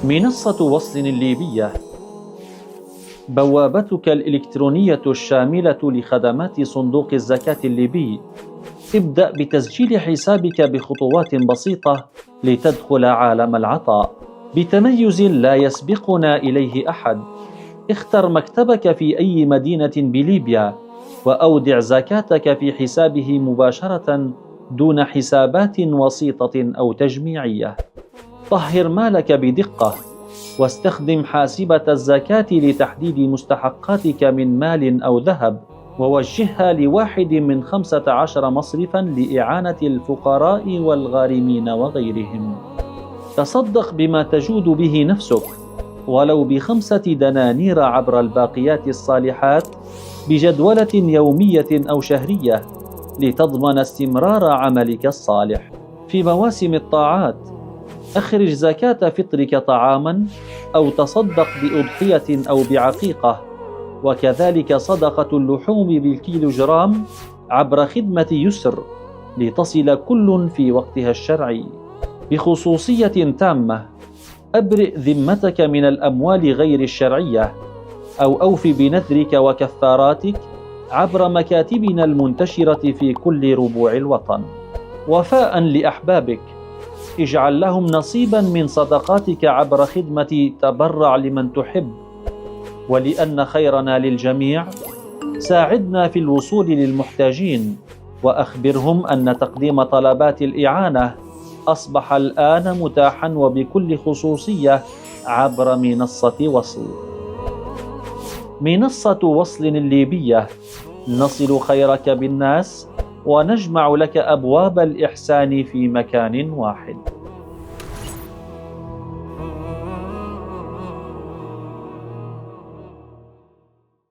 منصة وصل الليبية. بوابتك الإلكترونية الشاملة لخدمات صندوق الزكاة الليبي. ابدأ بتسجيل حسابك بخطوات بسيطة لتدخل عالم العطاء بتميز لا يسبقنا إليه أحد. اختر مكتبك في أي مدينة بليبيا وأودع زكاتك في حسابه مباشرة دون حسابات وسيطة أو تجميعية. طهر مالك بدقة واستخدم حاسبة الزكاة لتحديد مستحقاتك من مال أو ذهب، ووجهها لواحد من 15 مصرفا لإعانة الفقراء والغارمين وغيرهم. تصدق بما تجود به نفسك ولو ب5 دنانير عبر الباقيات الصالحات بجدولة يومية أو شهرية لتضمن استمرار عملك الصالح. في مواسم الطاعات أخرج زكاة فطرك طعاما أو تصدق بأضحية أو بعقيقة، وكذلك صدقة اللحوم بالكيلوغرام عبر خدمة يسر لتصل كل في وقتها الشرعي. بخصوصية تامة أبرئ ذمتك من الأموال غير الشرعية أو أوف بنذرك وكفاراتك عبر مكاتبنا المنتشرة في كل ربوع الوطن. وفاء لأحبابك اجعل لهم نصيبا من صدقاتك عبر خدمة تبرع لمن تحب، ولأن خيرنا للجميع ساعدنا في الوصول للمحتاجين وأخبرهم أن تقديم طلبات الإعانة أصبح الآن متاحا وبكل خصوصية عبر منصة وصل. منصة وصل الليبية، نصل خيرك بالناس ونجمع لك أبواب الإحسان في مكان واحد.